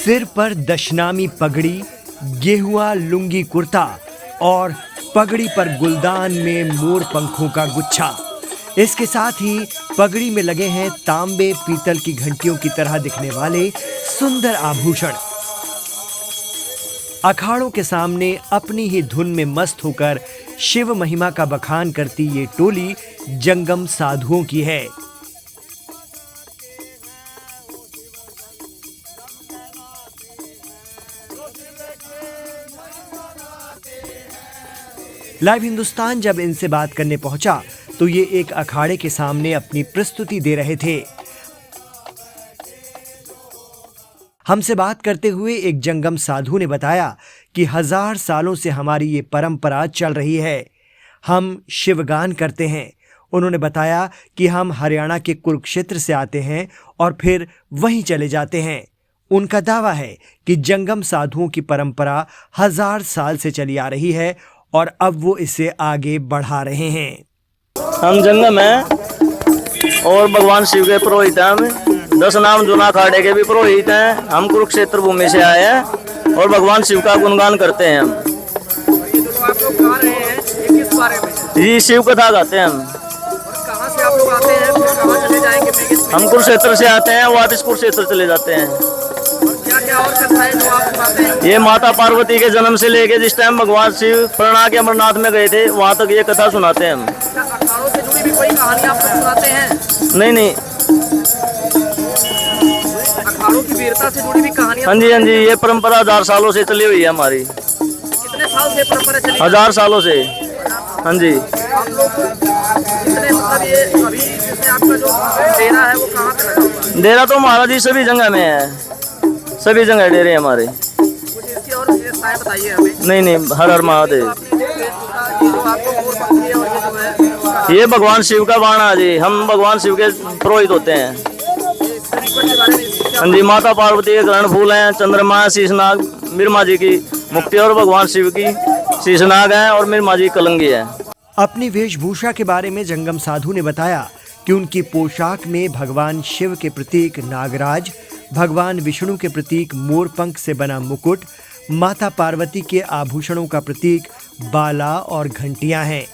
सिर पर दशनामी पगड़ी, गेहुआ लुंगी कुर्ता और पगड़ी पर गुलदान में मोर पंखों का गुच्छा। इसके साथ ही पगड़ी में लगे हैं तांबे पीतल की घंटियों की तरह दिखने वाले सुंदर आभूषण। अखाड़ों के सामने अपनी ही धुन में मस्त होकर शिव महिमा का बखान करती ये टोली जंगम साधुओं की है। लाइव हिंदुस्तान जब इनसे बात करने पहुंचा तो ये एक अखाड़े के सामने अपनी प्रस्तुति दे रहे थे। हमसे बात करते हुए एक जंगम साधु ने बताया कि 1000 सालों से हमारी ये परंपरा चल रही है। हम शिवगान करते हैं। उन्होंने बताया कि हम हरियाणा के कुरुक्षेत्र से आते हैं और फिर वहीं चले जाते हैं। उनका दावा है कि जंगम साधुओं की परंपरा 1000 साल से चली आ रही है और अब वो इसे आगे बढ़ा रहे हैं। हम जंगम हैं और भगवान शिव के पुरोहित हैं। हम 10 नाम जूना अखाड़े के भी पुरोहित हैं। हम कुरुक्षेत्र भूमि से आए हैं और भगवान शिव का गुणगान करते हैं। हम ये जो आप लोग गा रहे हैं ये किस बारे में? जी शिव कथा गाते हैं हम। कहाँ से आप लोग आते हैं, फिर कहाँ चले जाएंगे? हम कुरुक्षेत्र से आते हैं, वापस कुरुक्षेत्र चले जाते हैं। क्या क्या और कथाएं जो आप सुनाते हैं? ये माता पार्वती के जन्म से लेके जिस टाइम भगवान शिव प्रणा के अमरनाथ में गए थे वहाँ तक ये कथा सुनाते हैं हम। क्या अखाड़ों से जुड़ी भी कोई कहानी आप लोग सुनाते हैं? नहीं। अखाड़ों की वीरता से जुड़ी भी कहानियाँ? हाँ जी, ये परंपरा 1000 सालों से चली हुई है हमारी। कितने साल से परंपरा चली? 1000 सालों से। हाँ जी। आप लोग कितने मतलब ये अभी जैसे आपका जो डेरा है वो कहाँ पे लगा हुआ है? डेरा तो हमारा जी सभी जगह में है। सभी जगह डेरे हमारे। कुछ इसकी और विशेषताएं बताइए हमें। नहीं, हर हर महादेव। ये जो आपको मोर पंखी है और ये जो है ये भगवान शिव का बाणा जी। हम भगवान शिव के पुरोहित होते हैं। हाँ जी, माता पार्वती के ग्रहण फूल हैं, चंद्रमा, शीशनाग, मिर्मा जी की मुक्ति और भगवान शिव की शीशनाग है और मिर्मा जी कलंगी है। अपनी वेशभूषा के बारे में जंगम साधु ने बताया कि उनकी पोशाक में भगवान शिव के प्रतीक नागराज, भगवान विष्णु के प्रतीक मोरपंख से बना मुकुट, माता पार्वती के आभूषणों का प्रतीक बाला और घंटियां हैं।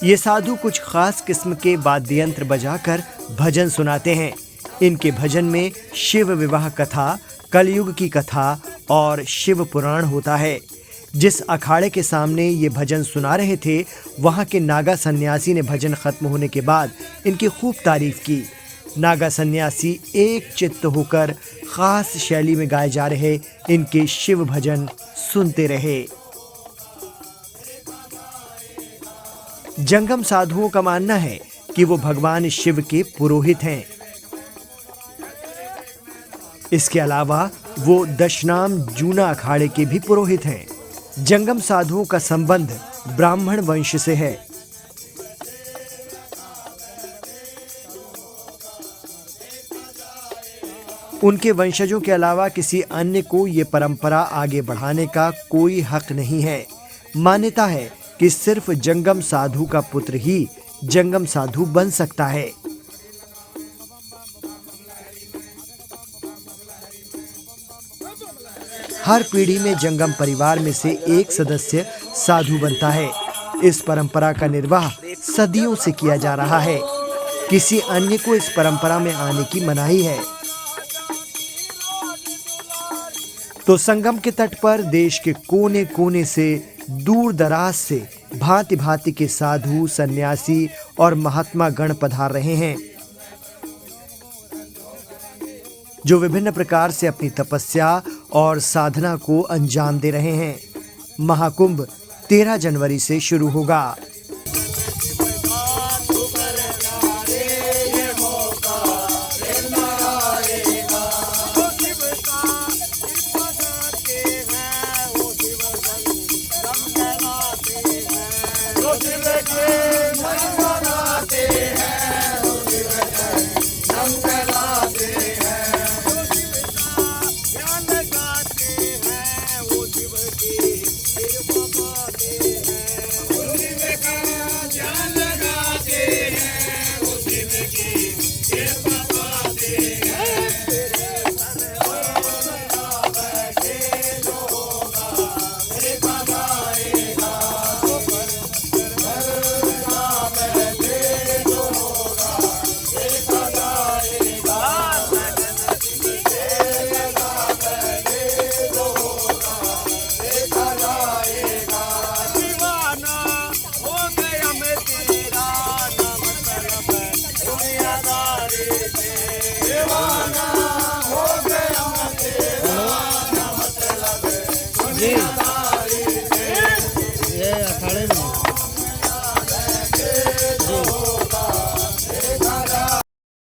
ये साधु कुछ खास किस्म के वाद्य यंत्र बजाकर भजन सुनाते हैं। इनके भजन में शिव विवाह कथा, कलयुग की कथा और शिव पुराण होता है। जिस अखाड़े के सामने ये भजन सुना रहे थे वहाँ के नागा सन्यासी ने भजन खत्म होने के बाद इनकी खूब तारीफ की। नागा सन्यासी एक चित्त होकर खास शैली में गाए जा रहे इनके शिव भजन सुनते रहे। जंगम साधुओं का मानना है कि वो भगवान शिव के पुरोहित हैं। इसके अलावा वो दशनाम जूना अखाड़े के भी पुरोहित हैं। जंगम साधुओं का संबंध ब्राह्मण वंश से है। उनके वंशजों के अलावा किसी अन्य को ये परंपरा आगे बढ़ाने का कोई हक नहीं है। मान्यता है कि सिर्फ जंगम साधु का पुत्र ही जंगम साधु बन सकता है। हर पीढ़ी में जंगम परिवार में से एक सदस्य साधु बनता है। इस परंपरा का निर्वाह सदियों से किया जा रहा है। किसी अन्य को इस परंपरा में आने की मनाही है। तो संगम के तट पर देश के कोने कोने से, दूर दराज से भांति भांति के साधु, सन्यासी और महात्मा गण पधार रहे हैं, जो विभिन्न प्रकार से अपनी तपस्या और साधना को अंजाम दे रहे हैं। महाकुंभ 13 जनवरी से शुरू होगा।